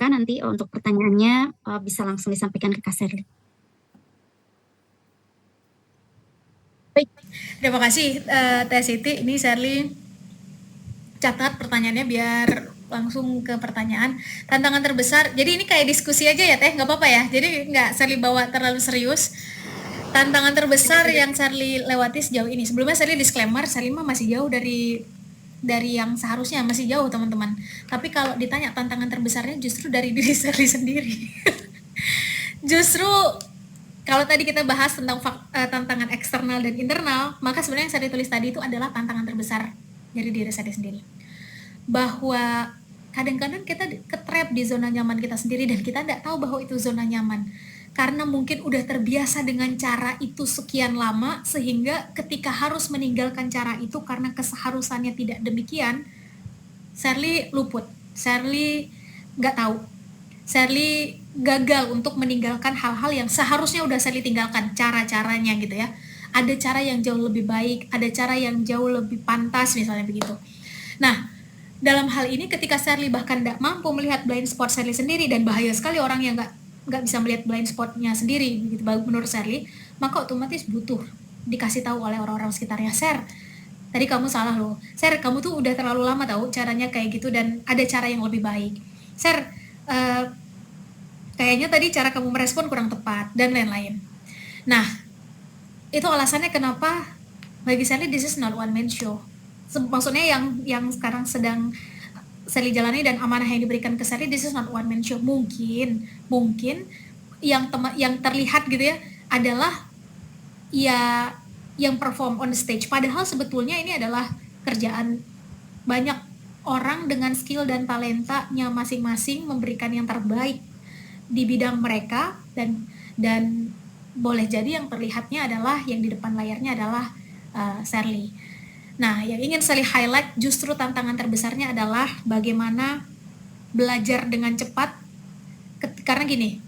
silakan nanti untuk pertanyaannya bisa langsung disampaikan ke Kak Sherly. Baik, terima kasih Teh Siti. Ini Sherly catat pertanyaannya biar langsung ke pertanyaan. Tantangan terbesar, jadi ini kayak diskusi aja ya Teh, nggak apa-apa ya? Jadi nggak Sherly bawa terlalu serius. Tantangan terbesar yang Sherly lewati sejauh ini. Sebelumnya Sherly disclaimer, Sherly mah masih jauh dari yang seharusnya, masih jauh teman-teman. Tapi kalau ditanya tantangan terbesarnya justru dari diri Sherly sendiri. Justru kalau tadi kita bahas tentang tantangan eksternal dan internal, maka sebenarnya yang saya tulis tadi itu adalah tantangan terbesar dari diri saya sendiri. Bahwa kadang-kadang kita ketrap di zona nyaman kita sendiri dan kita tidak tahu bahwa itu zona nyaman. Karena mungkin udah terbiasa dengan cara itu sekian lama, sehingga ketika harus meninggalkan cara itu karena keseharusannya tidak demikian, Sherly luput, Sherly nggak tahu, Sherly gagal untuk meninggalkan hal-hal yang seharusnya udah Sherly tinggalkan, cara-caranya gitu ya. Ada cara yang jauh lebih baik, ada cara yang jauh lebih pantas misalnya begitu. Nah, dalam hal ini ketika Sherly bahkan tidak mampu melihat blind spot Sherly sendiri, dan bahaya sekali orang yang nggak bisa melihat blind spotnya sendiri gitu menurut Sherly, maka otomatis butuh dikasih tahu oleh orang-orang sekitarnya, tadi kamu salah loh, kamu tuh udah terlalu lama tahu caranya kayak gitu dan ada cara yang lebih baik, kayaknya tadi cara kamu merespon kurang tepat dan lain-lain. Nah, itu alasannya kenapa bagi Sherly this is not one man show. Maksudnya yang sekarang sedang Sherly jalani dan amanah yang diberikan ke Sherly, this is not one man show. Mungkin yang terlihat gitu ya adalah ya yang perform on the stage. Padahal sebetulnya ini adalah kerjaan banyak orang dengan skill dan talentanya masing-masing memberikan yang terbaik di bidang mereka, dan boleh jadi yang terlihatnya adalah yang di depan layarnya adalah Sherly. Nah, yang ingin Sherly highlight justru tantangan terbesarnya adalah bagaimana belajar dengan cepat, karena gini,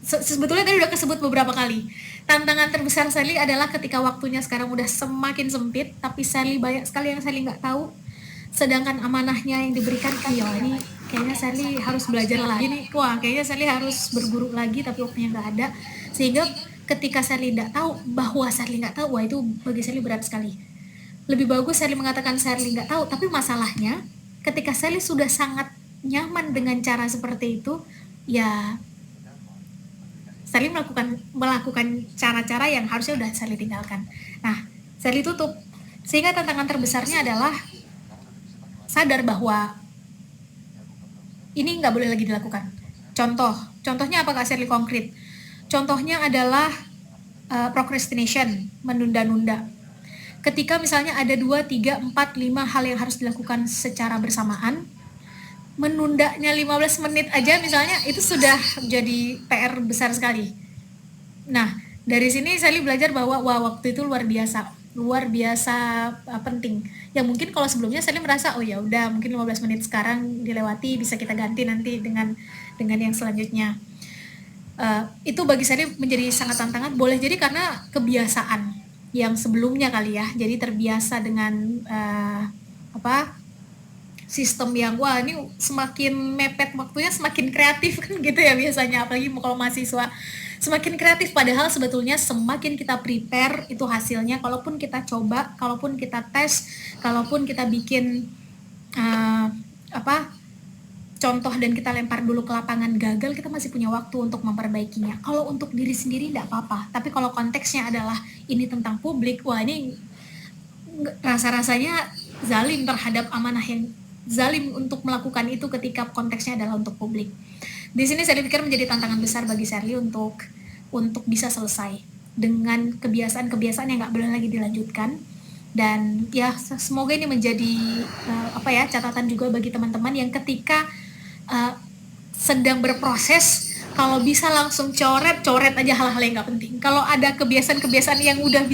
sebetulnya tadi udah kesebut beberapa kali. Tantangan terbesar Sherly adalah ketika waktunya sekarang udah semakin sempit, tapi Sherly banyak sekali yang Sherly nggak tahu, sedangkan amanahnya yang diberikan ya ini kayaknya Sherly harus belajar lagi nih, wah kayaknya Sherly harus berguru lagi tapi waktunya nggak ada, sehingga ketika Sherly nggak tahu bahwa Sherly nggak tahu, wah itu bagi Sherly berat sekali. Lebih bagus Sherly mengatakan Sherly nggak tahu, tapi masalahnya ketika Sherly sudah sangat nyaman dengan cara seperti itu, ya Sherly melakukan cara-cara yang harusnya udah Sherly tinggalkan. Nah, Sherly tutup, sehingga tantangan terbesarnya adalah sadar bahwa ini nggak boleh lagi dilakukan. Contohnya apa Kak Sherly konkret? Contohnya adalah procrastination, menunda-nunda. Ketika misalnya ada 2, 3, 4, 5 hal yang harus dilakukan secara bersamaan, menundanya 15 menit aja misalnya, itu sudah jadi PR besar sekali. Nah, dari sini Sherly belajar bahwa wah waktu itu luar biasa penting. Ya mungkin kalau sebelumnya Sherly merasa oh ya udah mungkin 15 menit sekarang dilewati, bisa kita ganti nanti dengan yang selanjutnya. Itu bagi Sherly menjadi sangat tantangan, boleh jadi karena kebiasaan yang sebelumnya kali ya, jadi terbiasa dengan sistem yang wah ini semakin mepet waktunya semakin kreatif kan gitu ya biasanya, apalagi kalau mahasiswa semakin kreatif, padahal sebetulnya semakin kita prepare itu hasilnya, kalaupun kita coba, kalaupun kita tes, kalaupun kita bikin contoh dan kita lempar dulu ke lapangan gagal, kita masih punya waktu untuk memperbaikinya. Kalau untuk diri sendiri tidak apa-apa, tapi kalau konteksnya adalah ini tentang publik, wah ini rasa-rasanya zalim terhadap amanah yang zalim untuk melakukan itu ketika konteksnya adalah untuk publik. Di sini saya pikir menjadi tantangan besar bagi Sherly untuk bisa selesai dengan kebiasaan-kebiasaan yang nggak boleh lagi dilanjutkan. Dan ya semoga ini menjadi catatan juga bagi teman-teman yang ketika sedang berproses, kalau bisa langsung coret aja hal-hal yang nggak penting. Kalau ada kebiasaan-kebiasaan yang udah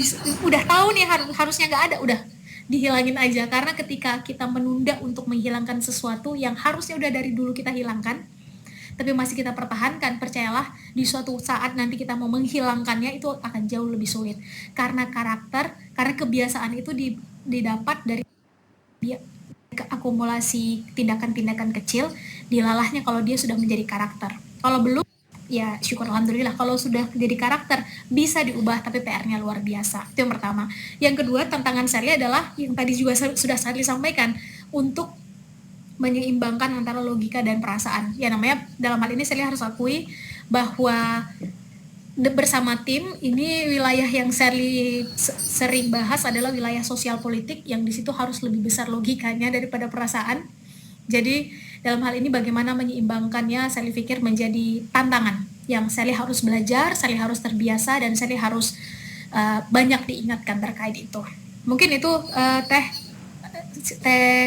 tahu nih harusnya nggak ada, udah dihilangin aja, karena ketika kita menunda untuk menghilangkan sesuatu yang harusnya udah dari dulu kita hilangkan, tapi masih kita pertahankan, percayalah di suatu saat nanti kita mau menghilangkannya itu akan jauh lebih sulit, karena karena kebiasaan itu didapat dari akumulasi tindakan-tindakan kecil, dilalahnya kalau dia sudah menjadi karakter. Kalau belum, ya syukur alhamdulillah. Kalau sudah menjadi karakter, bisa diubah, tapi PR-nya luar biasa. Itu yang pertama. Yang kedua, tantangan Sally adalah, yang tadi juga sudah Sally sampaikan, untuk menyeimbangkan antara logika dan perasaan. Ya namanya, dalam hal ini Sally harus akui bahwa bersama tim ini wilayah yang Sally sering bahas adalah wilayah sosial politik, yang di situ harus lebih besar logikanya daripada perasaan. Jadi dalam hal ini bagaimana menyeimbangkannya, Sally pikir menjadi tantangan yang Sally harus belajar, Sally harus terbiasa, dan Sally harus banyak diingatkan terkait itu. Mungkin itu Teh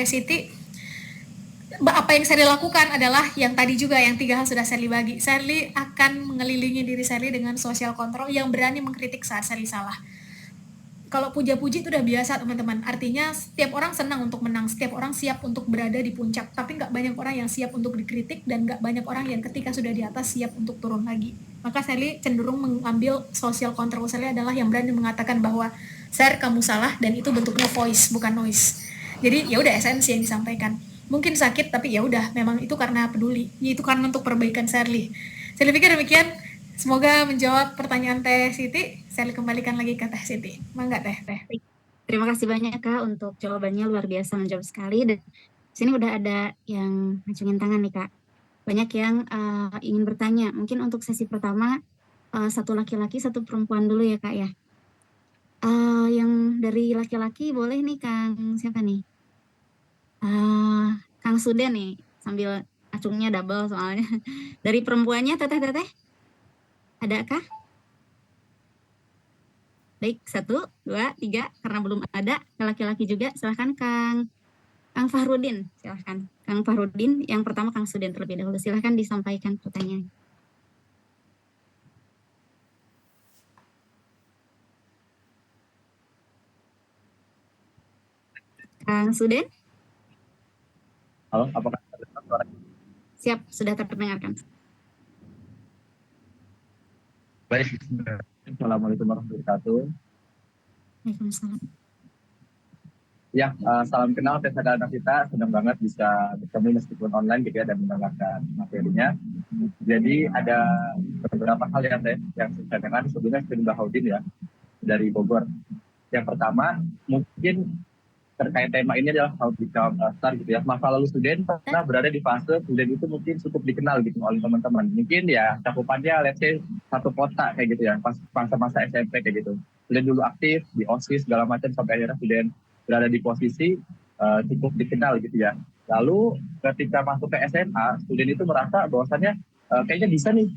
Siti. Apa yang Sally lakukan adalah yang tadi juga, yang 3 hal sudah Sally bagi. Sally akan mengelilingi diri Sally dengan social control yang berani mengkritik saat Sally salah. Kalau puja-puji itu udah biasa teman-teman, artinya setiap orang senang untuk menang, setiap orang siap untuk berada di puncak, tapi nggak banyak orang yang siap untuk dikritik, dan nggak banyak orang yang ketika sudah di atas siap untuk turun lagi. Maka Sally cenderung mengambil social control. Sally adalah yang berani mengatakan bahwa Sir, kamu salah, dan itu bentuknya voice bukan noise. Jadi ya udah, esensi yang disampaikan. Mungkin sakit, tapi ya udah, memang itu karena peduli, itu karena untuk perbaikan Sally. Saya pikir demikian. Semoga menjawab pertanyaan Teh Siti. Saya kembalikan lagi ke Teh Siti. Mangga Teh. Terima kasih banyak Kak untuk jawabannya, luar biasa menjawab sekali. Dan sini udah ada yang ngacungin tangan nih Kak. Banyak yang ingin bertanya. Mungkin untuk sesi pertama satu laki-laki, satu perempuan dulu ya Kak ya. Yang dari laki-laki boleh nih Kang siapa nih? Kang Suden nih, sambil acungnya double soalnya. Dari perempuannya Teteh, adakah? Baik, 1, 2, 3, karena belum ada laki-laki juga, silahkan Kang Fahrudin, silahkan. Kang Fahrudin, yang pertama Kang Suden terlebih dahulu, silahkan disampaikan pertanyaan. Kang Suden? Halo, apakah terdengar suara? Siap, sudah terdengarkan. Baik, Assalamualaikum warahmatullahi wabarakatuh. Waalaikumsalam. Ya, salam kenal Tessa dan kita. Senang banget bisa bertemu meskipun online gitu ya, dan mendengarkan materinya. Jadi ada beberapa hal yang saya dengar sebelumnya Mbak Haudin ya, dari Bogor. Yang pertama, mungkin terkait tema ini adalah how to become a star gitu ya. Masa lalu student pernah berada di fase student itu mungkin cukup dikenal gitu oleh teman-teman. Mungkin ya cakupannya let's say satu kota kayak gitu ya, pas masa-masa SMP kayak gitu. Student dulu aktif di OSIS segala macam sampai akhirnya student berada di posisi cukup dikenal gitu ya. Lalu ketika masuk ke SMA, student itu merasa bahwasannya kayaknya bisa nih.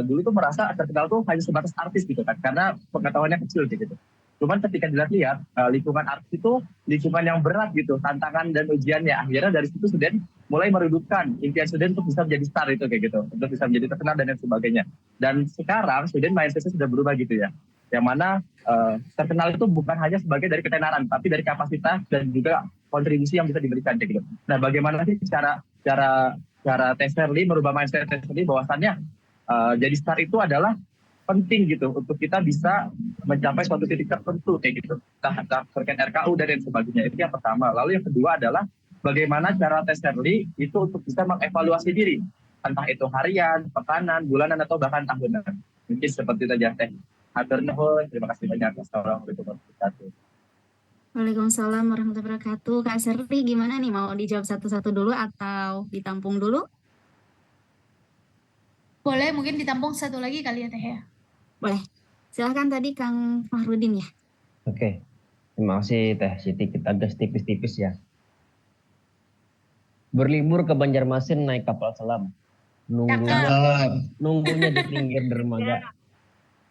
Dulu tuh merasa terkenal tuh hanya sebatas artis gitu kan, karena pengetahuannya kecil gitu. Cuman ketika dilihat lingkungan artis itu lingkungan yang berat gitu, tantangan dan ujiannya. Akhirnya dari situ student mulai meredupkan impian student untuk bisa menjadi star itu kayak gitu, untuk bisa menjadi terkenal dan lain sebagainya. Dan sekarang student mindsetnya sudah berubah gitu ya, yang mana terkenal itu bukan hanya sebagai dari ketenaran, tapi dari kapasitas dan juga kontribusi yang bisa diberikan kayak gitu. Nah, bagaimana sih cara Teh Sherly merubah mindset Teh Sherly bahwasannya jadi star itu adalah penting gitu untuk kita bisa mencapai suatu titik tertentu kayak gitu, terkait RKU dan lain sebagainya. Itu yang pertama. Lalu yang kedua adalah bagaimana cara Teh Sherly itu untuk bisa mengevaluasi diri, entah itu harian, pekanan, bulanan, atau bahkan tahunan. Mungkin seperti itu aja Teh. Hatur nuhun, terima kasih banyak. Assalamualaikum warahmatullahi wabarakatuh. Waalaikumsalam warahmatullahi wabarakatuh. Kak Sherly gimana nih, mau dijawab satu-satu dulu atau ditampung dulu? Boleh mungkin ditampung satu lagi kali ya Teh ya. Boleh. Silahkan tadi Kang Fahrudin ya. Oke, terima kasih Teh Siti. Kita gas tipis-tipis ya. Berlibur ke Banjarmasin naik kapal selam. Nunggunya di pinggir dermaga.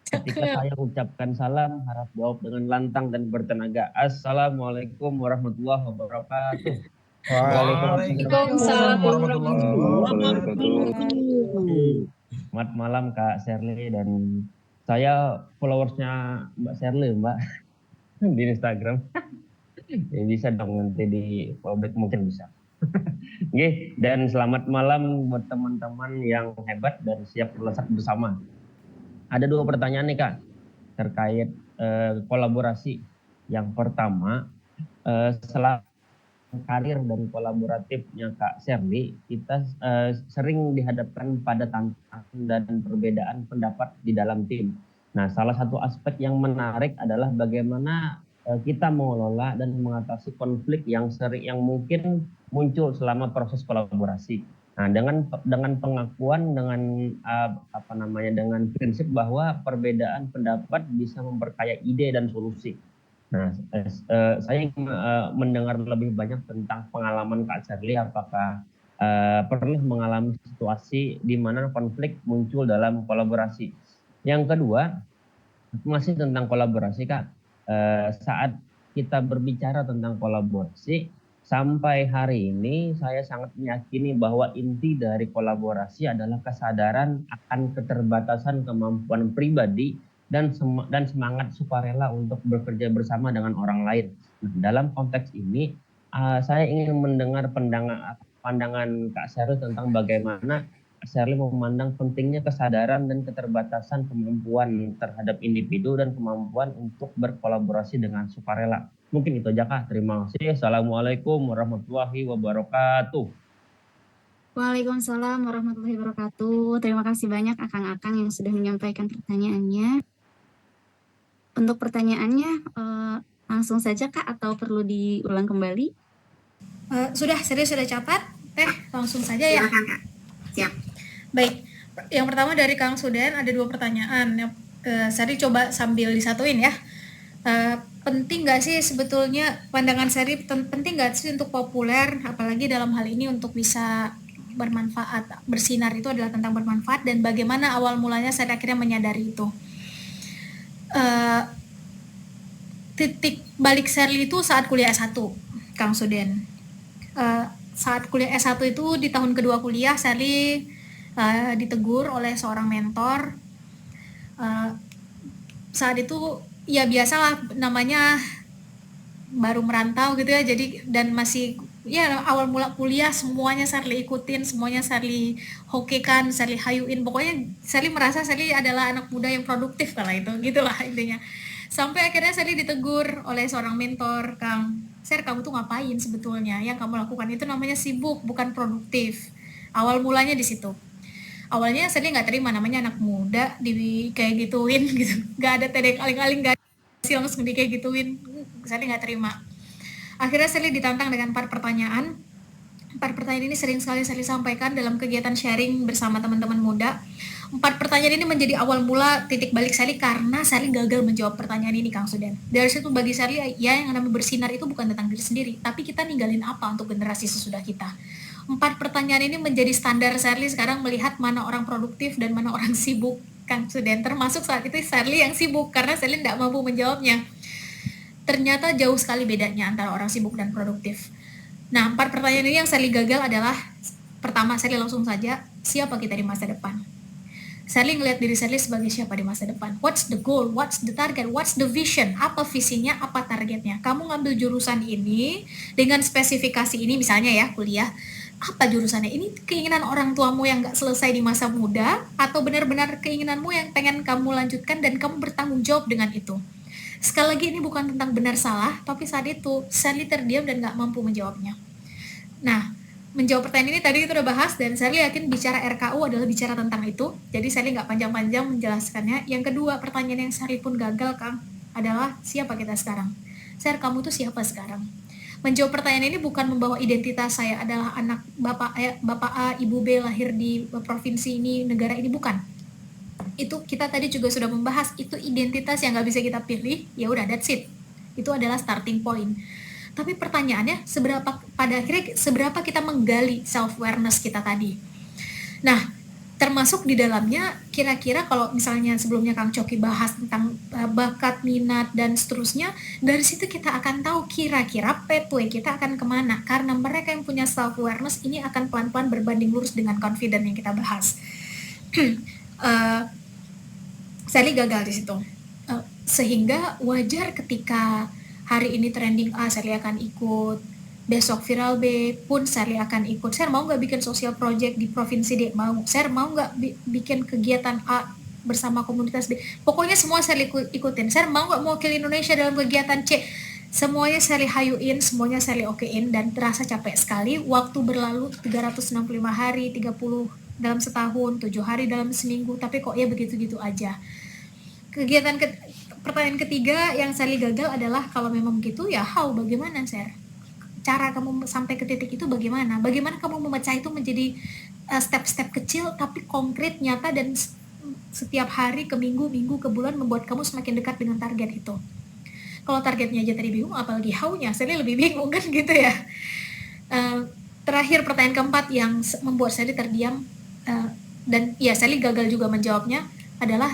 Ketika saya ucapkan salam, harap jawab dengan lantang dan bertenaga. Assalamualaikum warahmatullahi wabarakatuh. Waalaikumsalam warahmatullahi wabarakatuh. Selamat malam Kak Sherly, dan saya followersnya Mbak Sherly, Mbak, di Instagram. Ya, bisa dong nanti di publik mungkin bisa. Oke, dan selamat malam buat teman-teman yang hebat dan siap melesat bersama. Ada 2 pertanyaan nih Kak terkait kolaborasi. Yang pertama, selama karir dan kolaboratifnya Kak Sherly, kita sering dihadapkan pada tantangan dan perbedaan pendapat di dalam tim. Nah, salah satu aspek yang menarik adalah bagaimana kita mengelola dan mengatasi konflik yang mungkin muncul selama proses kolaborasi. Nah, dengan pengakuan, dengan dengan prinsip bahwa perbedaan pendapat bisa memperkaya ide dan solusi. Nah, saya ingin mendengar lebih banyak tentang pengalaman Kak Sherly. Apakah pernah mengalami situasi di mana konflik muncul dalam kolaborasi? Yang kedua, masih tentang kolaborasi, Kak. Saat kita berbicara tentang kolaborasi, sampai hari ini saya sangat meyakini bahwa inti dari kolaborasi adalah kesadaran akan keterbatasan kemampuan pribadi dan semangat sukarela untuk bekerja bersama dengan orang lain. Nah, dalam konteks ini, saya ingin mendengar pandangan Kak Sherly tentang bagaimana Kak Sherly memandang pentingnya kesadaran dan keterbatasan kemampuan terhadap individu dan kemampuan untuk berkolaborasi dengan sukarela. Mungkin itu aja, Kak. Terima kasih. Assalamualaikum warahmatullahi wabarakatuh. Waalaikumsalam warahmatullahi wabarakatuh. Terima kasih banyak Akang-akang yang sudah menyampaikan pertanyaannya. Untuk pertanyaannya langsung saja Kak atau perlu diulang kembali? Sudah catat. Langsung saja ya. Silakan, Kak. Siap. Baik, yang pertama dari Kang Sudan ada 2 pertanyaan. Sari coba sambil disatuin ya. Penting nggak sih sebetulnya pandangan Sari, penting nggak sih untuk populer, apalagi dalam hal ini untuk bisa bermanfaat, bersinar itu adalah tentang bermanfaat, dan bagaimana awal mulanya saya akhirnya menyadari itu. Titik balik Sherly itu saat kuliah S1, Kang Suden. Saat kuliah S1 itu di tahun kedua kuliah, Sherly ditegur oleh seorang mentor. Saat itu ya biasalah, namanya baru merantau gitu ya, jadi dan masih ya awal mula kuliah, semuanya Sherly ikutin, semuanya Sherly hokekan, Sherly hayuin, pokoknya Sherly merasa Sherly adalah anak muda yang produktif kala itu, gitulah intinya. Sampai akhirnya Sherly ditegur oleh seorang mentor, Kang, Sher, kamu tuh ngapain sebetulnya? Yang kamu lakukan itu namanya sibuk, bukan produktif. Awal mulanya di situ. Awalnya Sherly nggak terima, namanya anak muda di kayak gituin gitu, nggak ada tedek aling-aling, nggak sih langsung di kayak gituin, Sherly nggak terima. Akhirnya Sherly ditantang dengan 4 pertanyaan. 4 pertanyaan ini sering sekali Sherly sampaikan dalam kegiatan sharing bersama teman-teman muda. 4 pertanyaan ini menjadi awal mula titik balik Sherly karena Sherly gagal menjawab pertanyaan ini, Kang Suden. Dari situ bagi Sherly, ya yang namanya bersinar itu bukan tentang diri sendiri, tapi kita ninggalin apa untuk generasi sesudah kita. 4 pertanyaan ini menjadi standar Sherly sekarang melihat mana orang produktif dan mana orang sibuk, Kang Suden. Termasuk saat itu Sherly yang sibuk karena Sherly tidak mampu menjawabnya. Ternyata jauh sekali bedanya antara orang sibuk dan produktif. Nah, 4 pertanyaan ini yang Sherly gagal adalah, pertama, Sherly langsung saja, siapa kita di masa depan? Sherly ngelihat diri Sherly sebagai siapa di masa depan? What's the goal? What's the target? What's the vision? Apa visinya? Apa targetnya? Kamu ngambil jurusan ini dengan spesifikasi ini, misalnya ya, kuliah. Apa jurusannya? Ini keinginan orang tuamu yang gak selesai di masa muda, atau benar-benar keinginanmu yang pengen kamu lanjutkan dan kamu bertanggung jawab dengan itu? Sekali lagi, ini bukan tentang benar salah, tapi saat itu Sherly terdiam dan gak mampu menjawabnya. Nah, menjawab pertanyaan ini tadi kita udah bahas, dan Sherly yakin bicara RKU adalah bicara tentang itu, jadi Sherly gak panjang-panjang menjelaskannya. Yang kedua, pertanyaan yang Sherly pun gagal, Kang, adalah siapa kita sekarang? Sher, kamu tuh siapa sekarang? Menjawab pertanyaan ini bukan membawa identitas saya adalah anak Bapak A, Ibu B, lahir di provinsi ini, negara ini, bukan. Itu kita tadi juga sudah membahas, itu identitas yang nggak bisa kita pilih, ya udah, that's it. Itu adalah starting point. Tapi pertanyaannya, pada akhirnya seberapa kita menggali self-awareness kita tadi. Nah, termasuk di dalamnya, kira-kira kalau misalnya sebelumnya Kang Coki bahas tentang bakat, minat, dan seterusnya, dari situ kita akan tahu kira-kira pathway kita akan kemana. Karena mereka yang punya self-awareness ini akan pelan-pelan berbanding lurus dengan confident yang kita bahas. Sherly gagal di situ, sehingga wajar ketika hari ini trending A, Sherly akan ikut, besok viral B pun Sherly akan ikut. Sher, mau nggak bikin social project di provinsi D? Mau. Sher, mau nggak bikin kegiatan A bersama komunitas B? Pokoknya semua Sherly ikutin. Sher, mau nggak mewakili Indonesia dalam kegiatan C? Semuanya Sally hayuin, semuanya Sally okein, dan terasa capek sekali. Waktu berlalu 365 hari, 30 dalam setahun, 7 hari dalam seminggu, tapi kok ya begitu-gitu aja. Pertanyaan ketiga yang Sally gagal adalah, kalau memang begitu ya bagaimana Sir? Cara kamu sampai ke titik itu bagaimana? Bagaimana kamu memecah itu menjadi step-step kecil tapi konkret, nyata, dan setiap hari, ke minggu, ke bulan membuat kamu semakin dekat dengan target itu. Kalau targetnya aja tadi bingung, apalagi how-nya, Sally lebih bingung kan gitu ya. Terakhir, pertanyaan keempat yang membuat Sally terdiam, dan ya Sally gagal juga menjawabnya, adalah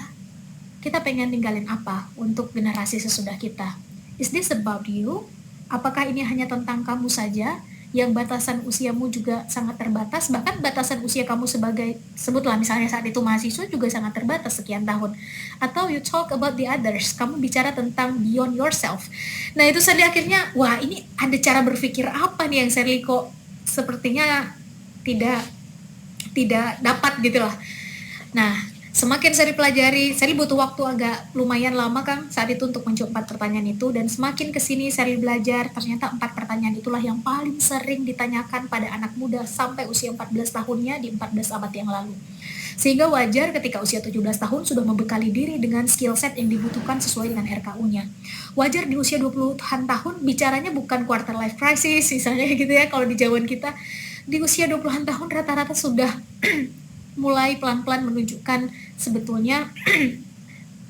kita pengen ninggalin apa untuk generasi sesudah kita. Is this about you? Apakah ini hanya tentang kamu saja, yang batasan usiamu juga sangat terbatas, bahkan batasan usia kamu sebagai, sebutlah misalnya saat itu mahasiswa, juga sangat terbatas sekian tahun. Atau you talk about the others, kamu bicara tentang beyond yourself. Nah itu Sally akhirnya, wah ini ada cara berpikir apa nih yang Sally kok sepertinya tidak dapat gitu lah. Nah, semakin Sally pelajari, Sally butuh waktu agak lumayan lama kan saat itu untuk menjawab 4 pertanyaan itu, dan semakin kesini Sally belajar, ternyata 4 pertanyaan itulah yang paling sering ditanyakan pada anak muda sampai usia 14 tahunnya di 14 abad yang lalu. Sehingga wajar ketika usia 17 tahun sudah membekali diri dengan skill set yang dibutuhkan sesuai dengan RKU-nya. Wajar di usia 20-an tahun bicaranya bukan quarter life crisis misalnya gitu ya, kalau di zaman kita. Di usia 20-an tahun rata-rata sudah mulai pelan-pelan menunjukkan sebetulnya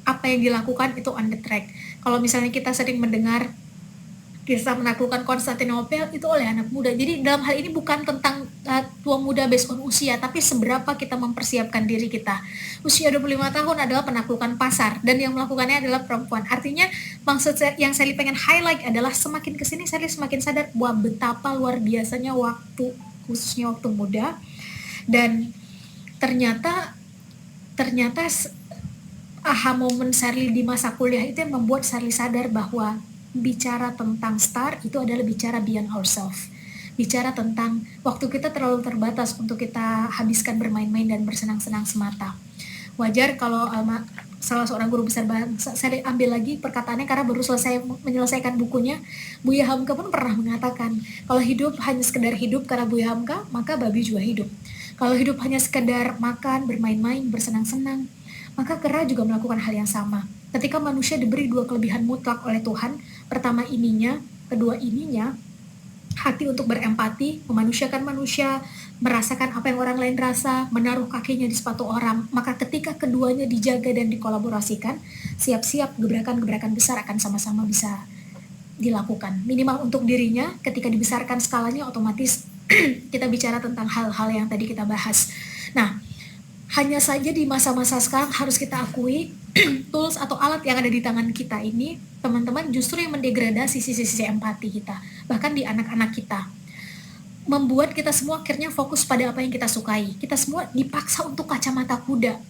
apa yang dilakukan itu on the track. Kalau misalnya kita sering mendengar kisah menaklukkan Konstantinopel itu oleh anak muda. Jadi dalam hal ini bukan tentang tua muda based on usia, tapi seberapa kita mempersiapkan diri kita. Usia 25 tahun adalah penaklukan pasar, dan yang melakukannya adalah perempuan. Artinya maksud yang saya pengen highlight adalah semakin kesini saya semakin sadar bahwa betapa luar biasanya waktu, khususnya waktu muda, dan ternyata aha moment Sally di masa kuliah itu yang membuat Sally sadar bahwa bicara tentang star itu adalah bicara beyond ourselves. Bicara tentang waktu kita terlalu terbatas untuk kita habiskan bermain-main dan bersenang-senang semata. Wajar kalau salah seorang guru besar bangsa, saya ambil lagi perkataannya karena baru selesai menyelesaikan bukunya, Buya Hamka pun pernah mengatakan, kalau hidup hanya sekedar hidup karena Buya Hamka, maka babi juga hidup. Kalau hidup hanya sekedar makan, bermain-main, bersenang-senang, maka kera juga melakukan hal yang sama. Ketika manusia diberi 2 kelebihan mutlak oleh Tuhan, pertama ininya, kedua ininya, hati untuk berempati, memanusiakan manusia, merasakan apa yang orang lain rasa, menaruh kakinya di sepatu orang, maka ketika keduanya dijaga dan dikolaborasikan, siap-siap gebrakan-gebrakan besar akan sama-sama bisa dilakukan. Minimal untuk dirinya, ketika dibesarkan skalanya otomatis kita bicara tentang hal-hal yang tadi kita bahas. Nah, hanya saja di masa-masa sekarang harus kita akui tools atau alat yang ada di tangan kita ini, teman-teman, justru yang mendegradasi sisi-sisi empati kita, bahkan di anak-anak kita. Membuat kita semua akhirnya fokus pada apa yang kita sukai. Kita semua dipaksa untuk kacamata kuda.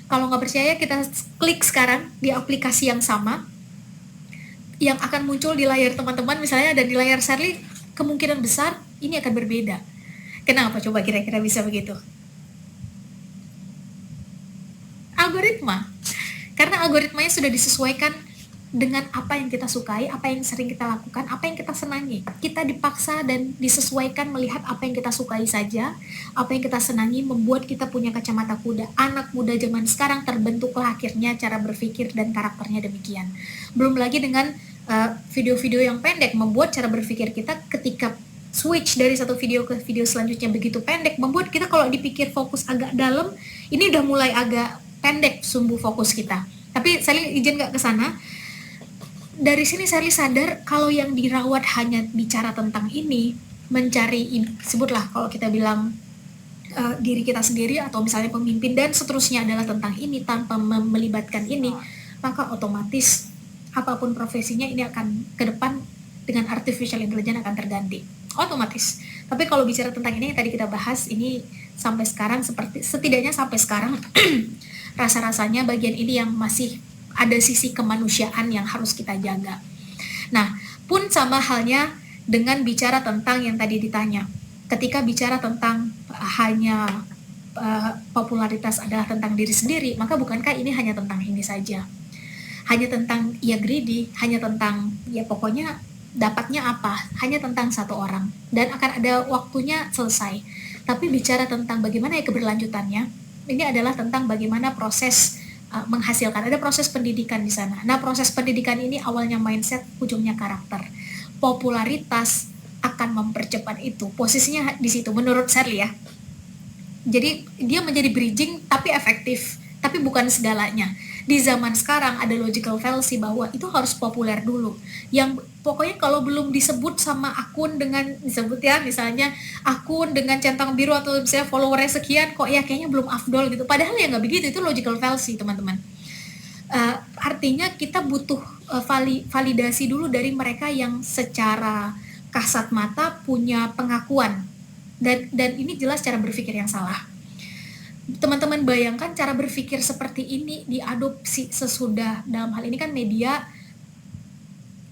Kalau nggak percaya, kita klik sekarang di aplikasi yang sama, yang akan muncul di layar teman-teman misalnya, dan di layar Sally, kemungkinan besar ini akan berbeda. Kenapa coba kira-kira bisa begitu? Algoritma. Karena algoritmanya sudah disesuaikan dengan apa yang kita sukai, apa yang sering kita lakukan, apa yang kita senangi. Kita dipaksa dan disesuaikan melihat apa yang kita sukai saja, apa yang kita senangi, membuat kita punya kacamata kuda. Anak muda zaman sekarang terbentuklah akhirnya cara berpikir dan karakternya demikian. Belum lagi dengan video-video yang pendek, membuat cara berpikir kita ketika switch dari satu video ke video selanjutnya begitu pendek, membuat kita kalau dipikir fokus agak dalam, ini udah mulai agak pendek sumbu fokus kita. Tapi Sally izin gak ke sana. Dari sini Sally sadar kalau yang dirawat hanya bicara tentang ini, mencari, sebutlah kalau kita bilang diri kita sendiri atau misalnya pemimpin dan seterusnya adalah tentang ini tanpa melibatkan ini, maka otomatis apapun profesinya ini akan ke depan dengan artificial intelligence akan terganti. Otomatis. Tapi kalau bicara tentang ini yang tadi kita bahas, ini sampai sekarang setidaknya sampai sekarang rasa-rasanya bagian ini yang masih ada sisi kemanusiaan yang harus kita jaga. Nah, pun sama halnya dengan bicara tentang yang tadi ditanya. Ketika bicara tentang hanya popularitas adalah tentang diri sendiri, maka bukankah ini hanya tentang ini saja? Hanya tentang ya greedy, hanya tentang ya pokoknya dapatnya apa? Hanya tentang satu orang dan akan ada waktunya selesai. Tapi bicara tentang bagaimana ya keberlanjutannya, ini adalah tentang bagaimana proses menghasilkan. Ada proses pendidikan di sana. Nah, proses pendidikan ini awalnya mindset, ujungnya karakter. Popularitas akan mempercepat itu. Posisinya di situ menurut Shirley ya. Jadi dia menjadi bridging tapi efektif, tapi bukan segalanya. Di zaman sekarang ada logical fallacy bahwa itu harus populer dulu. Yang pokoknya kalau belum disebut sama akun dengan disebut ya misalnya akun dengan centang biru atau misalnya followernya sekian kok ya kayaknya belum afdol gitu. Padahal ya nggak begitu, itu logical fallacy teman-teman. Artinya kita butuh validasi dulu dari mereka yang secara kasat mata punya pengakuan dan ini jelas cara berpikir yang salah. Teman-teman bayangkan cara berpikir seperti ini diadopsi sesudah, dalam hal ini kan media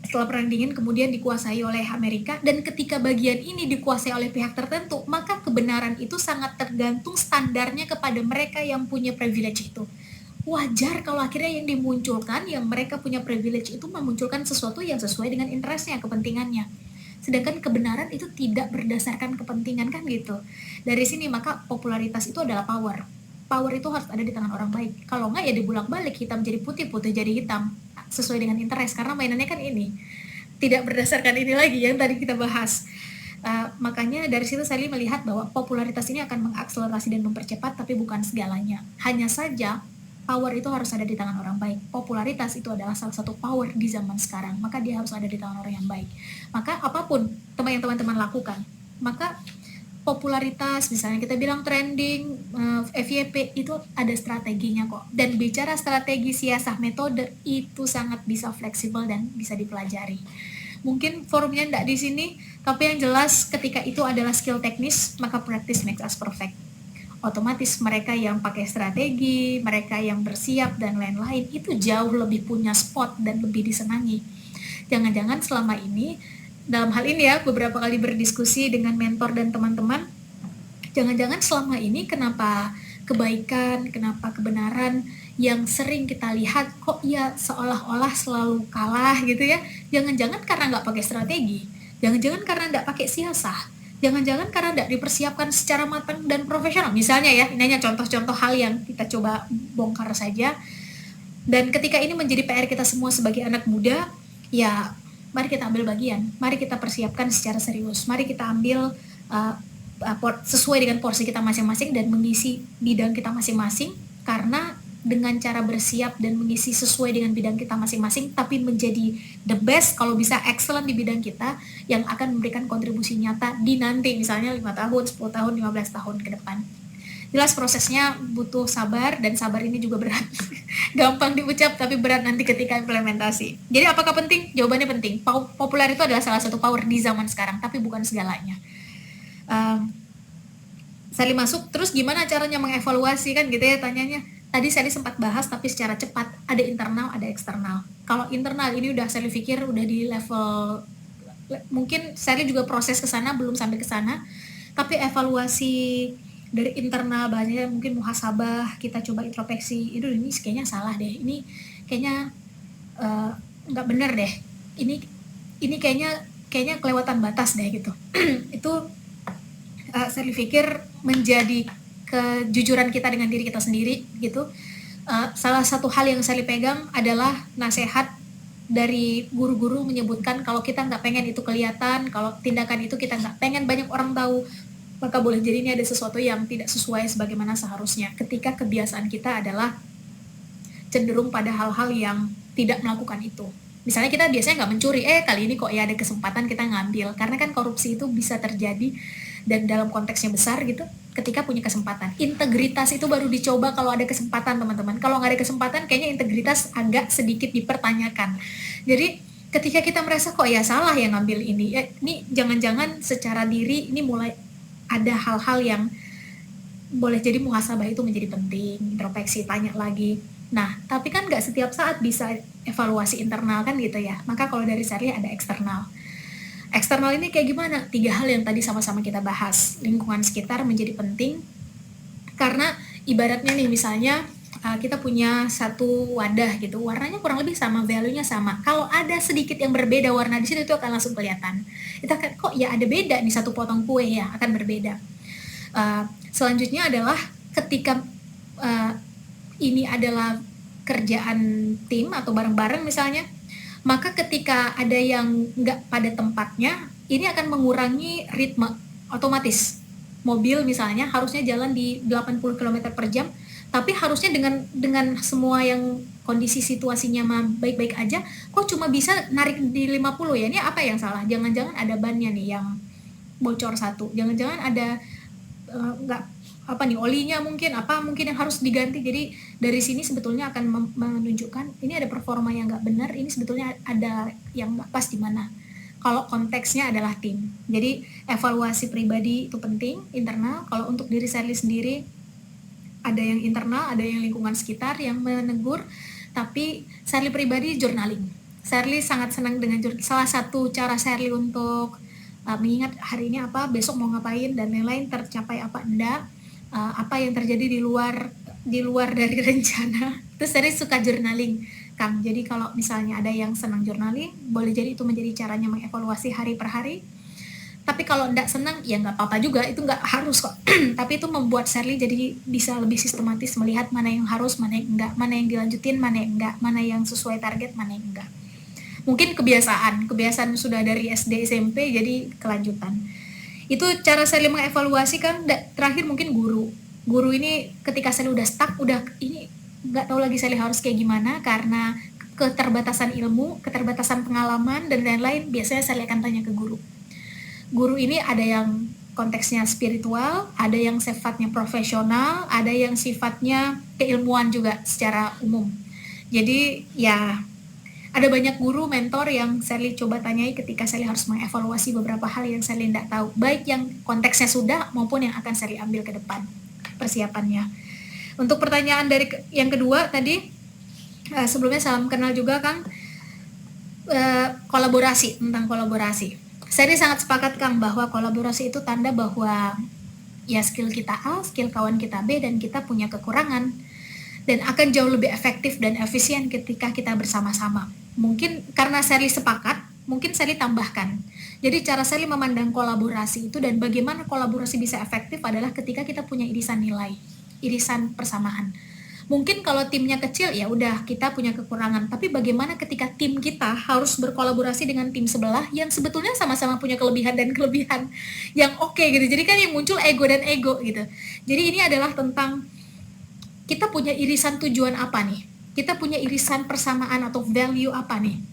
setelah Perang Dingin kemudian dikuasai oleh Amerika, dan ketika bagian ini dikuasai oleh pihak tertentu, maka kebenaran itu sangat tergantung standarnya kepada mereka yang punya privilege itu. Wajar kalau akhirnya yang dimunculkan, yang mereka punya privilege itu memunculkan sesuatu yang sesuai dengan interestnya, kepentingannya. Sedangkan kebenaran itu tidak berdasarkan kepentingan kan gitu. Dari sini maka popularitas itu adalah power. Power itu harus ada di tangan orang baik. Kalau enggak ya dibulak-balik, hitam jadi putih, putih jadi hitam. Sesuai dengan interest, karena mainannya kan ini. Tidak berdasarkan ini lagi yang tadi kita bahas. Makanya dari situ saya melihat bahwa popularitas ini akan mengakselerasi dan mempercepat, tapi bukan segalanya. Hanya saja power itu harus ada di tangan orang baik. Popularitas itu adalah salah satu power di zaman sekarang, maka dia harus ada di tangan orang yang baik. Maka apapun yang teman-teman lakukan, maka popularitas, misalnya kita bilang trending, FYP, itu ada strateginya kok. Dan bicara strategi, siasah, metode, itu sangat bisa fleksibel dan bisa dipelajari. Mungkin forumnya enggak di sini, tapi yang jelas ketika itu adalah skill teknis, maka practice makes us perfect. Otomatis mereka yang pakai strategi, mereka yang bersiap dan lain-lain itu jauh lebih punya spot dan lebih disenangi. Jangan-jangan selama ini, dalam hal ini ya beberapa kali berdiskusi dengan mentor dan teman-teman, jangan-jangan selama ini kenapa kebaikan, kenapa kebenaran yang sering kita lihat kok ya seolah-olah selalu kalah gitu ya, jangan-jangan karena nggak pakai strategi, jangan-jangan karena nggak pakai siasah, jangan-jangan karena tidak dipersiapkan secara matang dan profesional. Misalnya ya, ini hanya contoh-contoh hal yang kita coba bongkar saja. Dan ketika ini menjadi PR kita semua sebagai anak muda, ya mari kita ambil bagian, mari kita persiapkan secara serius, mari kita ambil sesuai dengan porsi kita masing-masing dan mengisi bidang kita masing-masing, karena dengan cara bersiap dan mengisi sesuai dengan bidang kita masing-masing, tapi menjadi the best, kalau bisa excellent di bidang kita, yang akan memberikan kontribusi nyata di nanti, misalnya 5 tahun, 10 tahun, 15 tahun ke depan. Jelas prosesnya butuh sabar, dan sabar ini juga berat. Gampang diucap, tapi berat nanti ketika implementasi. Jadi apakah penting? Jawabannya penting. Populer itu adalah salah satu power di zaman sekarang, tapi bukan segalanya. Sally masuk, terus gimana caranya mengevaluasi kan gitu ya tanyanya. Tadi Sally sempat bahas tapi secara cepat, ada internal, ada eksternal. Kalau internal ini udah Sally pikir udah di level, mungkin Sally juga proses ke sana, belum sampai ke sana, tapi evaluasi dari internal bahasanya mungkin muhasabah, kita coba introspeksi, ini kayaknya salah deh, ini kayaknya nggak bener deh, ini kayaknya kelewatan batas deh gitu. Itu Sally pikir menjadi kejujuran kita dengan diri kita sendiri gitu. Salah satu hal yang saya pegang adalah nasihat dari guru-guru menyebutkan kalau kita nggak pengen itu kelihatan, kalau tindakan itu kita nggak pengen banyak orang tahu, maka boleh jadi ini ada sesuatu yang tidak sesuai sebagaimana seharusnya. Ketika kebiasaan kita adalah cenderung pada hal-hal yang tidak melakukan itu. Misalnya kita biasanya nggak mencuri, kali ini kok ya ada kesempatan kita ngambil, karena kan korupsi itu bisa terjadi dan dalam konteksnya besar gitu, ketika punya kesempatan. Integritas itu baru dicoba kalau ada kesempatan teman-teman. Kalau nggak ada kesempatan, kayaknya integritas agak sedikit dipertanyakan. Jadi ketika kita merasa kok ya salah yang ngambil ini, ini jangan-jangan secara diri ini mulai ada hal-hal yang boleh jadi muhasabah itu menjadi penting, introspeksi, tanya lagi. Nah, tapi kan nggak setiap saat bisa evaluasi internal kan gitu ya. Maka kalau dari Shirley ada eksternal. Eksternal ini kayak gimana? 3 hal yang tadi sama-sama kita bahas. Lingkungan sekitar menjadi penting, karena ibaratnya nih misalnya kita punya satu wadah gitu, warnanya kurang lebih sama, value-nya sama. Kalau ada sedikit yang berbeda warna di situ, itu akan langsung kelihatan. Kita akan, kok ya ada beda nih satu potong kue ya, akan berbeda. Selanjutnya adalah ketika ini adalah kerjaan tim atau bareng-bareng misalnya, maka ketika ada yang nggak pada tempatnya, ini akan mengurangi ritme otomatis. Mobil misalnya harusnya jalan di 80 km per jam, tapi harusnya dengan semua yang kondisi situasinya baik-baik aja, kok cuma bisa narik di 50 ya? Ini apa yang salah? Jangan-jangan ada bannya nih yang bocor satu, jangan-jangan ada olinya mungkin yang harus diganti. Jadi dari sini sebetulnya akan menunjukkan ini ada performa yang nggak benar, ini sebetulnya ada yang nggak pas di mana. Kalau konteksnya adalah tim. Jadi evaluasi pribadi itu penting, internal. Kalau untuk diri Sherly sendiri, ada yang internal, ada yang lingkungan sekitar yang menegur. Tapi Sherly pribadi journaling. Sherly sangat senang dengan salah satu cara Sherly untuk mengingat hari ini apa, besok mau ngapain, dan lain-lain, tercapai apa enggak, apa yang terjadi di luar dari rencana. Terus Sherly suka journaling, Kang. Jadi kalau misalnya ada yang senang journaling, boleh jadi itu menjadi caranya mengevaluasi hari per hari. Tapi kalau enggak senang, ya nggak apa-apa juga, itu nggak harus kok. Tapi itu membuat Sherly jadi bisa lebih sistematis melihat mana yang harus, mana yang enggak, mana yang dilanjutin, mana yang enggak, mana yang sesuai target, mana yang enggak. Mungkin kebiasaan sudah dari SD SMP jadi kelanjutan. Itu cara Sherly mengevaluasi. Kan terakhir mungkin guru ini ketika Sherly udah stuck, udah ini nggak tahu lagi Sherly harus kayak gimana karena keterbatasan ilmu, keterbatasan pengalaman dan lain-lain, biasanya Sherly akan tanya ke guru. Guru ini ada yang konteksnya spiritual, ada yang sifatnya profesional, ada yang sifatnya keilmuan juga secara umum. Jadi ya ada banyak guru, mentor yang Sherly coba tanyai ketika Sherly harus mengevaluasi beberapa hal yang Sherly tidak tahu, baik yang konteksnya sudah maupun yang akan Sherly ambil ke depan persiapannya. Untuk pertanyaan dari yang kedua tadi, sebelumnya salam kenal juga Kang, kolaborasi, tentang kolaborasi. Sherly sangat sepakat Kang bahwa kolaborasi itu tanda bahwa ya skill kita A, skill kawan kita B, dan kita punya kekurangan. Dan akan jauh lebih efektif dan efisien ketika kita bersama-sama. Mungkin karena Sherly sepakat, mungkin Sherly tambahkan. Jadi cara Sherly memandang kolaborasi itu dan bagaimana kolaborasi bisa efektif adalah ketika kita punya irisan nilai, irisan persamaan. Mungkin kalau timnya kecil ya udah kita punya kekurangan, tapi bagaimana ketika tim kita harus berkolaborasi dengan tim sebelah yang sebetulnya sama-sama punya kelebihan dan kelebihan yang oke gitu. Jadi kan yang muncul ego dan ego gitu. Jadi ini adalah tentang kita punya irisan tujuan apa nih? Kita punya irisan persamaan atau value apa nih?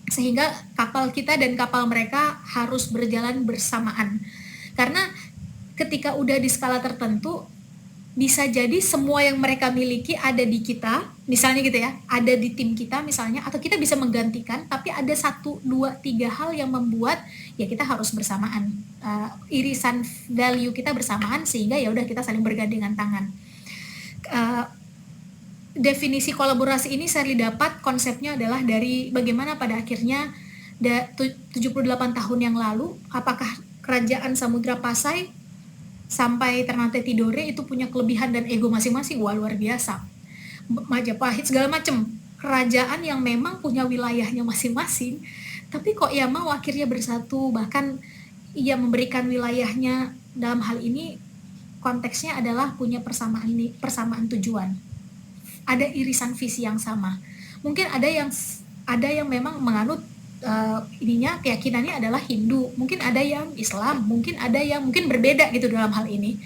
Sehingga kapal kita dan kapal mereka harus berjalan bersamaan. Karena ketika udah di skala tertentu, bisa jadi semua yang mereka miliki ada di kita, misalnya gitu ya, ada di tim kita misalnya, atau kita bisa menggantikan, tapi ada 1, 2, 3 hal yang membuat ya kita harus bersamaan, irisan value kita bersamaan, sehingga ya udah kita saling bergandengan tangan. Definisi kolaborasi ini Sherly dapat konsepnya adalah dari bagaimana pada akhirnya 78 tahun yang lalu, apakah kerajaan Samudra Pasai sampai Ternate Tidore itu punya kelebihan dan ego masing-masing, wah luar biasa. Majapahit segala macam kerajaan yang memang punya wilayahnya masing-masing, tapi kok ya mau akhirnya bersatu, bahkan ia memberikan wilayahnya. Dalam hal ini konteksnya adalah punya persamaan tujuan, ada irisan visi yang sama. Mungkin ada yang memang menganut keyakinannya adalah Hindu, mungkin ada yang Islam, mungkin ada yang mungkin berbeda gitu dalam hal ini.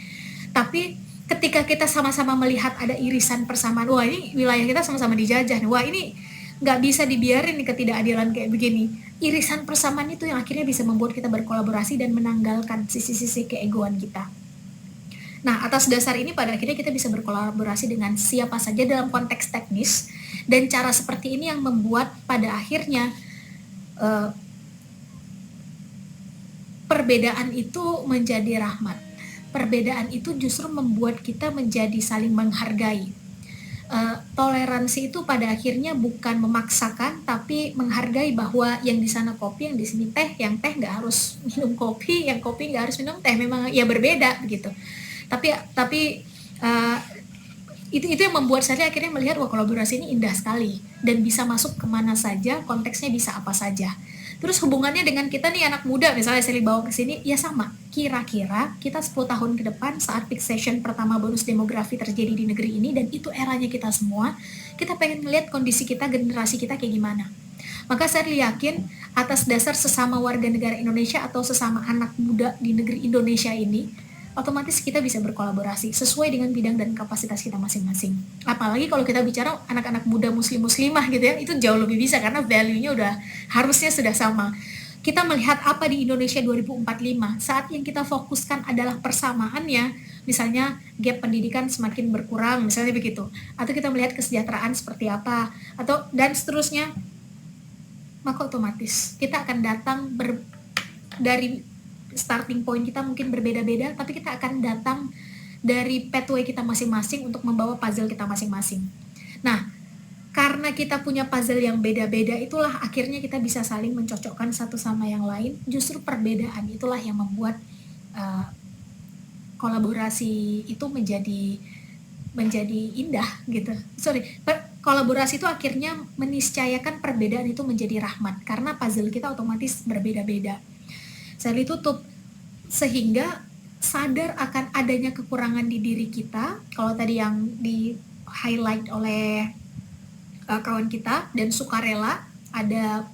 Tapi ketika kita sama-sama melihat ada irisan persamaan, wah ini wilayah kita sama-sama dijajah nih, wah ini nggak bisa dibiarin nih ketidakadilan kayak begini. Irisan persamaan itu yang akhirnya bisa membuat kita berkolaborasi dan menanggalkan sisi-sisi keegoan kita. Nah, atas dasar ini pada akhirnya kita bisa berkolaborasi dengan siapa saja dalam konteks teknis, dan cara seperti ini yang membuat pada akhirnya perbedaan itu menjadi rahmat. Perbedaan itu justru membuat kita menjadi saling menghargai. Toleransi itu pada akhirnya bukan memaksakan, tapi menghargai bahwa yang di sana kopi, yang di sini teh, yang teh nggak harus minum kopi, yang kopi nggak harus minum teh, memang ya berbeda begitu. Tapi itu yang membuat saya akhirnya melihat wah kolaborasi ini indah sekali dan bisa masuk kemana saja, konteksnya bisa apa saja. Terus hubungannya dengan kita nih anak muda, misalnya saya bawa ke sini, ya sama. Kira-kira kita 10 tahun ke depan saat fixation pertama bonus demografi terjadi di negeri ini, dan itu eranya kita semua, kita pengen melihat kondisi kita, generasi kita kayak gimana. Maka saya yakin atas dasar sesama warga negara Indonesia atau sesama anak muda di negeri Indonesia ini, otomatis kita bisa berkolaborasi sesuai dengan bidang dan kapasitas kita masing-masing. Apalagi kalau kita bicara anak-anak muda muslimah gitu ya, itu jauh lebih bisa karena value-nya harusnya sudah sama. Kita melihat apa di Indonesia 2045, saat yang kita fokuskan adalah persamaannya, misalnya gap pendidikan semakin berkurang, misalnya begitu. Atau kita melihat kesejahteraan seperti apa, atau dan seterusnya, maka otomatis kita akan datang dari starting point kita mungkin berbeda-beda, tapi kita akan datang dari pathway kita masing-masing untuk membawa puzzle kita masing-masing. Nah, karena kita punya puzzle yang beda-beda, itulah akhirnya kita bisa saling mencocokkan satu sama yang lain. Justru perbedaan itulah yang membuat kolaborasi itu menjadi indah gitu. Kolaborasi itu akhirnya meniscayakan perbedaan itu menjadi rahmat, karena puzzle kita otomatis berbeda-beda. Sel tutup sehingga sadar akan adanya kekurangan di diri kita, kalau tadi yang di highlight oleh kawan kita, dan sukarela, ada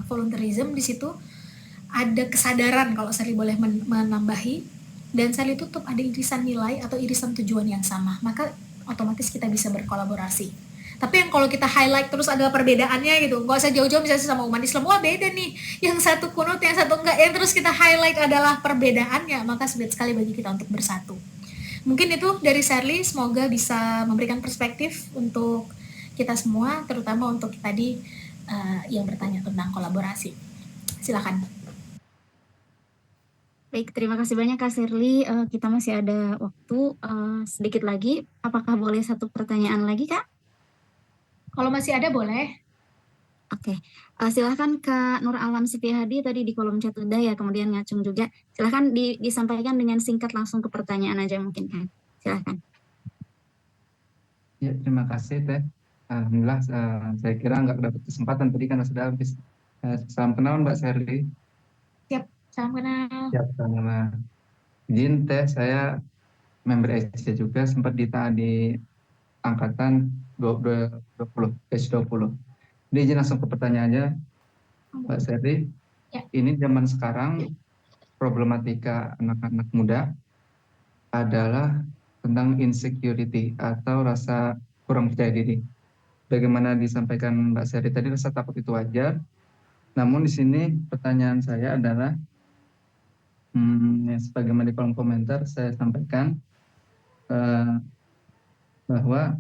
volunteerism di situ, ada kesadaran kalau Sally boleh menambahi, dan Sally tutup ada irisan nilai atau irisan tujuan yang sama, maka otomatis kita bisa berkolaborasi. Tapi yang kalau kita highlight terus adalah perbedaannya gitu, nggak usah jauh-jauh misalnya sama umat Islam, wah beda nih, yang satu kunut, yang satu enggak, yang terus kita highlight adalah perbedaannya, maka sulit sekali bagi kita untuk bersatu. Mungkin itu dari Sally, semoga bisa memberikan perspektif untuk kita semua, terutama untuk tadi yang bertanya tentang kolaborasi. Silakan. Baik, terima kasih banyak Kak Shirley. Kita masih ada waktu sedikit lagi. Apakah boleh satu pertanyaan lagi, Kak? Kalau masih ada boleh. Oke, silahkan Kak Nur Alam Siti Hadi tadi di kolom chat udah ya, kemudian Ngacung juga. Silahkan disampaikan dengan singkat langsung ke pertanyaan aja mungkin kan. Silahkan. Ya, terima kasih Teh. Alhamdulillah saya kira nggak dapat kesempatan tadi karena sudah habis. Salam kenal Mbak Shirley. Siap, salam kenal. Siap, sama izin Teh, saya member SC juga, sempat ditahan di angkatan 20, batch 20. Ini izin langsung ke pertanyaannya, Mbak Shirley. Ya. Ini zaman sekarang problematika anak-anak muda adalah tentang insecurity atau rasa kurang percaya diri. Bagaimana disampaikan Mbak Shirley tadi, rasa takut itu wajar. Namun di sini pertanyaan saya adalah, sebagaimana di kolom komentar saya sampaikan bahwa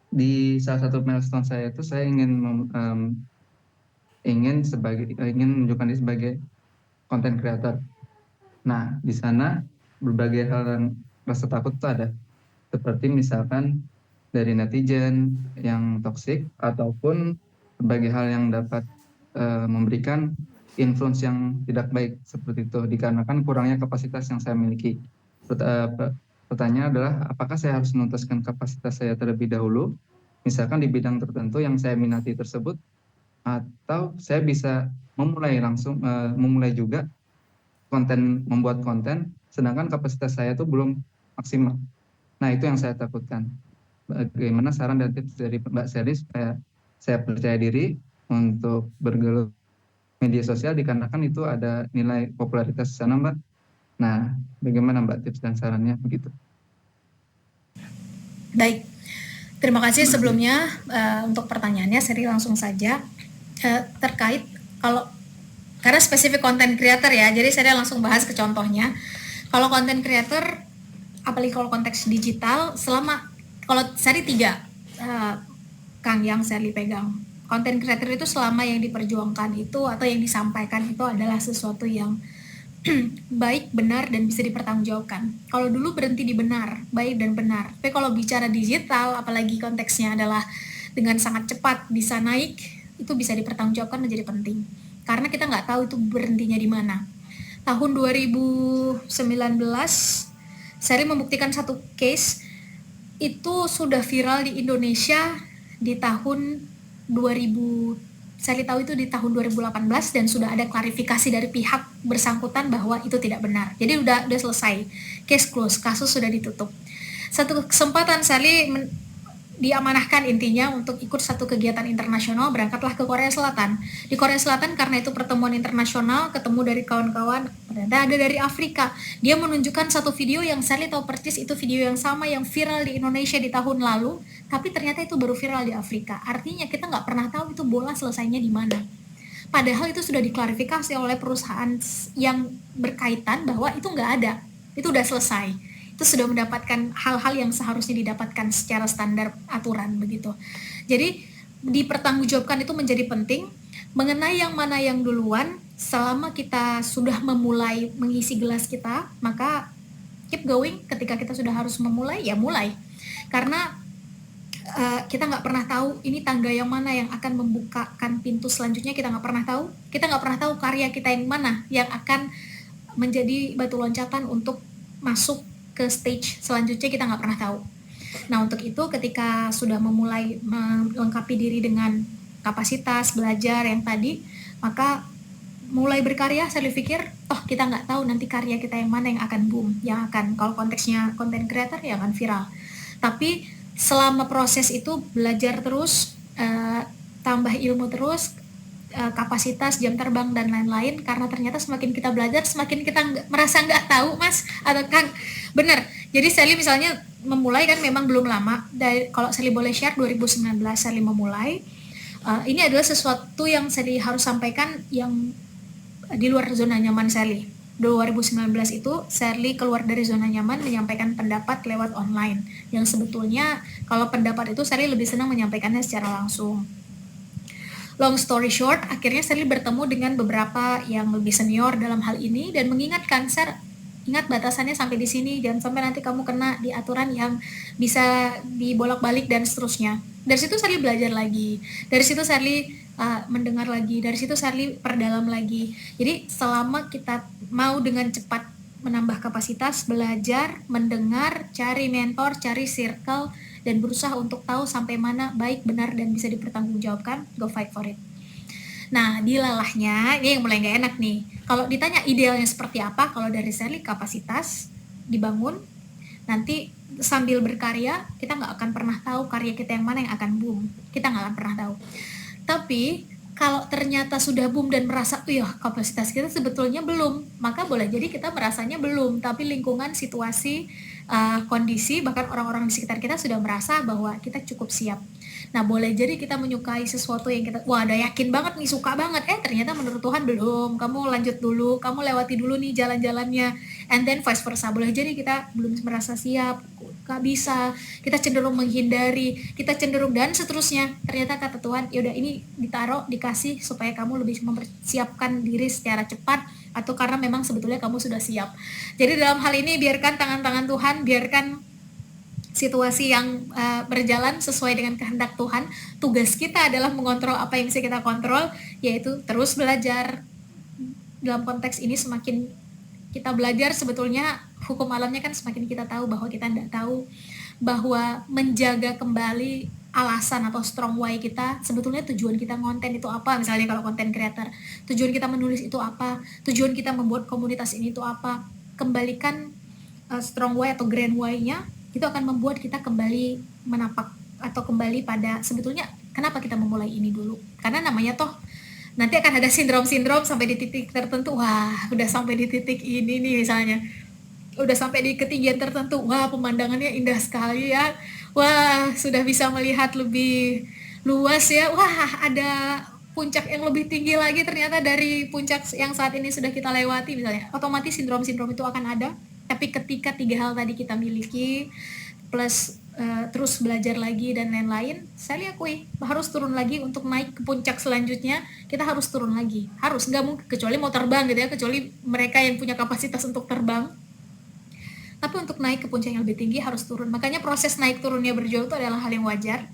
di salah satu milestone saya itu saya ingin menunjukkan diri sebagai content creator. Nah, di sana berbagai hal yang rasa takut itu ada, seperti misalkan dari netizen yang toksik ataupun berbagai hal yang dapat memberikan influence yang tidak baik seperti itu, dikarenakan kurangnya kapasitas yang saya miliki. Pertanyaan adalah, apakah saya harus menuntaskan kapasitas saya terlebih dahulu, misalkan di bidang tertentu yang saya minati tersebut, atau saya bisa memulai juga membuat konten, sedangkan kapasitas saya itu belum maksimal. Nah, itu yang saya takutkan. Bagaimana saran dan tips dari Mbak Shirley supaya saya percaya diri untuk bergelut media sosial, dikarenakan itu ada nilai popularitas di sana, Mbak. Nah, bagaimana Mbak tips dan sarannya begitu? Baik, terima kasih sebelumnya untuk pertanyaannya. Seri langsung saja terkait karena spesifik content creator ya, jadi saya langsung bahas ke contohnya. Kalau content creator, apalagi kalau konteks digital, kalau seri 3 Kang yang Seri pegang, content creator itu selama yang diperjuangkan itu atau yang disampaikan itu adalah sesuatu yang baik, benar, dan bisa dipertanggungjawabkan. Kalau dulu berhenti di benar, baik dan benar. Tapi kalau bicara digital, apalagi konteksnya adalah dengan sangat cepat bisa naik, itu bisa dipertanggungjawabkan menjadi penting. Karena kita nggak tahu itu berhentinya di mana. Tahun 2019, Seri membuktikan satu case itu sudah viral di Indonesia di tahun 2000, saya tahu itu di tahun 2018, dan sudah ada klarifikasi dari pihak bersangkutan bahwa itu tidak benar. Jadi udah selesai, case close, kasus sudah ditutup. Satu kesempatan Sally diamanahkan intinya untuk ikut satu kegiatan internasional, berangkatlah ke Korea Selatan. Di Korea Selatan karena itu pertemuan internasional, ketemu dari kawan-kawan, ternyata ada dari Afrika. Dia menunjukkan satu video yang Sally tahu persis itu video yang sama yang viral di Indonesia di tahun lalu, tapi ternyata itu baru viral di Afrika. Artinya kita nggak pernah tahu itu bola selesainya di mana. Padahal itu sudah diklarifikasi oleh perusahaan yang berkaitan bahwa itu nggak ada, itu udah selesai. Itu sudah mendapatkan hal-hal yang seharusnya didapatkan secara standar aturan begitu. Jadi dipertanggungjawabkan itu menjadi penting. Mengenai yang mana yang duluan, selama kita sudah memulai mengisi gelas kita, maka keep going. Ketika kita sudah harus memulai, ya mulai. Karena kita nggak pernah tahu ini tangga yang mana yang akan membukakan pintu selanjutnya, kita nggak pernah tahu. Kita nggak pernah tahu karya kita yang mana yang akan menjadi batu loncatan untuk masuk ke stage selanjutnya, kita nggak pernah tahu. Nah, untuk itu ketika sudah memulai melengkapi diri dengan kapasitas belajar yang tadi, maka mulai berkarya. Saya pikir kita nggak tahu nanti karya kita yang mana yang akan boom, yang akan, kalau konteksnya content creator, yang akan viral. Tapi selama proses itu belajar terus, tambah ilmu terus, kapasitas, jam terbang dan lain-lain, karena ternyata semakin kita belajar semakin kita merasa nggak tahu, Mas atau Kang. Bener. Jadi Sally misalnya memulai kan memang belum lama, dari kalau Sally boleh share 2019 Sally memulai, ini adalah sesuatu yang Sally harus sampaikan yang di luar zona nyaman Sally. 2019 itu Sally keluar dari zona nyaman, menyampaikan pendapat lewat online, yang sebetulnya kalau pendapat itu Sally lebih senang menyampaikannya secara langsung. Long story short, akhirnya Sally bertemu dengan beberapa yang lebih senior dalam hal ini dan mengingatkan, Sir, ingat batasannya sampai di sini, jangan sampai nanti kamu kena di aturan yang bisa dibolak-balik dan seterusnya. Dari situ Sally belajar lagi, dari situ Sally mendengar lagi, dari situ Sally perdalam lagi. Jadi selama kita mau dengan cepat menambah kapasitas, belajar, mendengar, cari mentor, cari circle, dan berusaha untuk tahu sampai mana baik, benar, dan bisa dipertanggungjawabkan, go fight for it. Nah, dilalahnya, ini yang mulai gak enak nih. Kalau ditanya idealnya seperti apa, kalau dari Sally kapasitas dibangun, nanti sambil berkarya, kita gak akan pernah tahu karya kita yang mana yang akan boom. Kita gak akan pernah tahu. Tapi, kalau ternyata sudah boom dan merasa, kapasitas kita sebetulnya belum, maka boleh jadi kita merasanya belum, tapi lingkungan, situasi, kondisi, bahkan orang-orang di sekitar kita sudah merasa bahwa kita cukup siap. Nah, boleh jadi kita menyukai sesuatu yang kita, udah yakin banget nih, suka banget, ternyata menurut Tuhan belum, kamu lanjut dulu, kamu lewati dulu nih jalan-jalannya, and then vice versa. Boleh jadi kita belum merasa siap, gak bisa, kita cenderung menghindari, kita cenderung dan seterusnya. Ternyata kata Tuhan, yaudah ini ditaruh, dikasih supaya kamu lebih mempersiapkan diri secara cepat, atau karena memang sebetulnya kamu sudah siap. Jadi dalam hal ini biarkan tangan-tangan Tuhan, biarkan situasi yang berjalan sesuai dengan kehendak Tuhan. Tugas kita adalah mengontrol apa yang bisa kita kontrol, yaitu terus belajar. Dalam konteks ini semakin kita belajar, sebetulnya hukum alamnya kan semakin kita tahu bahwa kita tidak tahu, bahwa menjaga kembali alasan atau strong why kita, sebetulnya tujuan kita ngonten itu apa. Misalnya kalau konten creator, tujuan kita menulis itu apa, tujuan kita membuat komunitas ini itu apa. Kembalikan strong why atau grand why-nya, itu akan membuat kita kembali menapak atau kembali pada sebetulnya kenapa kita memulai ini dulu. Karena namanya toh nanti akan ada sindrom-sindrom sampai di titik tertentu, udah sampai di titik ini nih misalnya, udah sampai di ketinggian tertentu, pemandangannya indah sekali ya, sudah bisa melihat lebih luas ya, ada puncak yang lebih tinggi lagi ternyata dari puncak yang saat ini sudah kita lewati misalnya, otomatis sindrom-sindrom itu akan ada. Tapi ketika 3 hal tadi kita miliki, plus terus belajar lagi dan lain-lain, saya akui harus turun lagi untuk naik ke puncak selanjutnya. Kita harus turun lagi, harus, nggak mungkin, kecuali mau terbang gitu ya, kecuali mereka yang punya kapasitas untuk terbang. Tapi untuk naik ke puncak yang lebih tinggi harus turun. Makanya proses naik turunnya berjuang itu adalah hal yang wajar.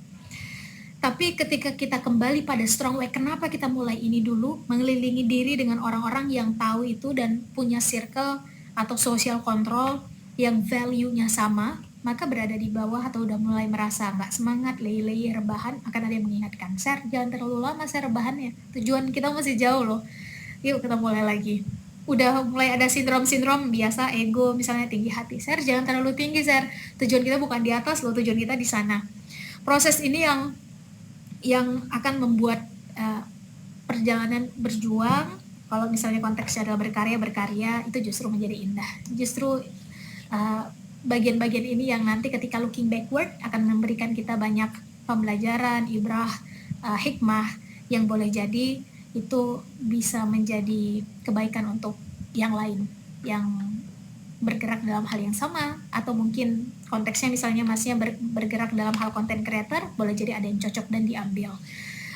Tapi ketika kita kembali pada strong way, kenapa kita mulai ini dulu, mengelilingi diri dengan orang-orang yang tahu itu dan punya circle atau social control yang value-nya sama, maka berada di bawah atau udah mulai merasa nggak semangat, leyeh-leyeh, rebahan, akan ada yang mengingatkan, Ser, jangan terlalu lama Ser rebahannya, tujuan kita masih jauh loh, yuk kita mulai lagi. Udah mulai ada sindrom-sindrom biasa, ego misalnya tinggi hati, Ser jangan terlalu tinggi Ser, tujuan kita bukan di atas loh, tujuan kita di sana. Proses ini yang akan membuat perjalanan berjuang, kalau misalnya konteksnya adalah berkarya, itu justru menjadi indah. Justru bagian-bagian ini yang nanti ketika looking backward akan memberikan kita banyak pembelajaran, ibrah, hikmah yang boleh jadi itu bisa menjadi kebaikan untuk yang lain yang bergerak dalam hal yang sama, atau mungkin konteksnya misalnya masnya bergerak dalam hal content creator, boleh jadi ada yang cocok dan diambil.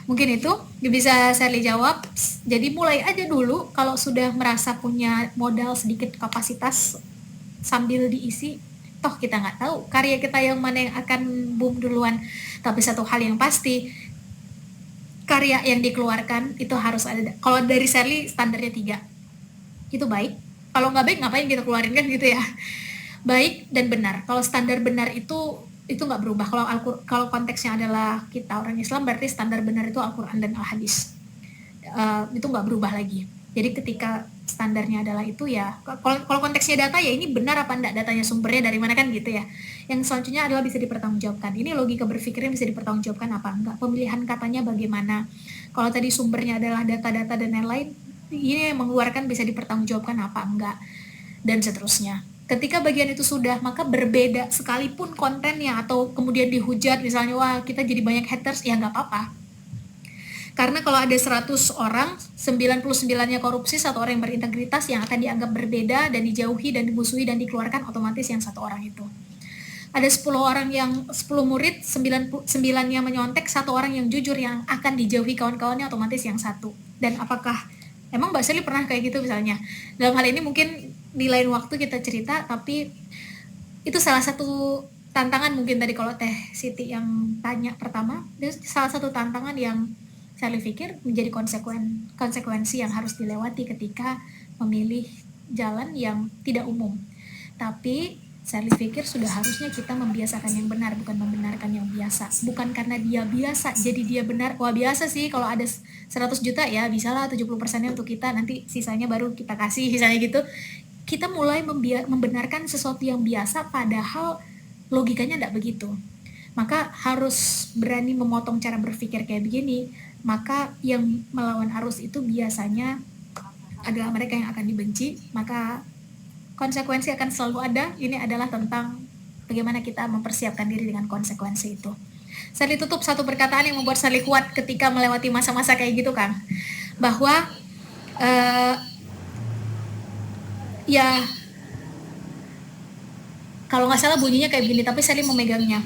Mungkin itu bisa Sherly jawab. Jadi mulai aja dulu, kalau sudah merasa punya modal sedikit kapasitas sambil diisi, toh kita nggak tahu karya kita yang mana yang akan boom duluan. Tapi satu hal yang pasti, karya yang dikeluarkan itu harus ada. Kalau dari Sherly standarnya 3, itu baik. Kalau nggak baik ngapain kita keluarin kan gitu ya. Baik dan benar. Kalau standar benar itu nggak berubah. Kalau konteksnya adalah kita orang Islam, berarti standar benar itu Al-Quran dan Al-Hadis. Itu nggak berubah lagi. Jadi ketika standarnya adalah itu ya, kalau konteksnya data ya ini benar apa enggak, datanya sumbernya dari mana kan gitu ya. Yang selanjutnya adalah bisa dipertanggungjawabkan. Ini logika berpikirnya bisa dipertanggungjawabkan apa enggak, pemilihan katanya bagaimana. Kalau tadi sumbernya adalah data-data dan lain-lain, ini yang mengeluarkan bisa dipertanggungjawabkan apa enggak, dan seterusnya. Ketika bagian itu sudah, maka berbeda sekalipun kontennya atau kemudian dihujat misalnya, wah kita jadi banyak haters, ya nggak apa-apa. Karena kalau ada 100 orang, 99-nya korupsi, 1 orang yang berintegritas yang akan dianggap berbeda dan dijauhi dan dimusuhi dan dikeluarkan, otomatis yang 1 orang itu. Ada 10 orang yang 10 murid, 9-nya menyontek, 1 orang yang jujur yang akan dijauhi kawan-kawannya, otomatis yang 1. Dan apakah emang Mbak Sherly pernah kayak gitu misalnya? Dalam hal ini mungkin di lain waktu kita cerita, tapi itu salah satu tantangan mungkin tadi kalau Teh Siti yang tanya pertama, itu salah satu tantangan yang saya pikir menjadi konsekuensi yang harus dilewati ketika memilih jalan yang tidak umum. Tapi saya pikir sudah harusnya kita membiasakan yang benar, bukan membenarkan yang biasa. Bukan karena dia biasa, jadi dia benar. Wah biasa sih, kalau ada 100 juta ya bisalah 70%-nya untuk kita, nanti sisanya baru kita kasih, misalnya gitu. Kita mulai membenarkan sesuatu yang biasa, padahal logikanya tidak begitu. Maka harus berani memotong cara berpikir kayak begini. Maka yang melawan arus itu biasanya adalah mereka yang akan dibenci, maka konsekuensi akan selalu ada. Ini adalah tentang bagaimana kita mempersiapkan diri dengan konsekuensi itu. Saya tutup satu perkataan yang membuat saya kuat ketika melewati masa-masa kayak gitu, Kang. Bahwa ya kalau nggak salah bunyinya kayak begini, tapi saya memegangnya,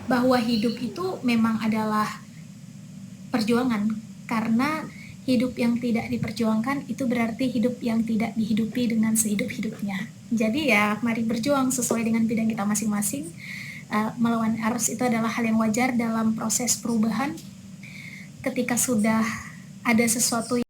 bahwa hidup itu memang adalah perjuangan, karena hidup yang tidak diperjuangkan itu berarti hidup yang tidak dihidupi dengan sehidup-hidupnya. Jadi ya mari berjuang sesuai dengan bidang kita masing-masing. Melawan arus itu adalah hal yang wajar dalam proses perubahan. Ketika sudah ada sesuatu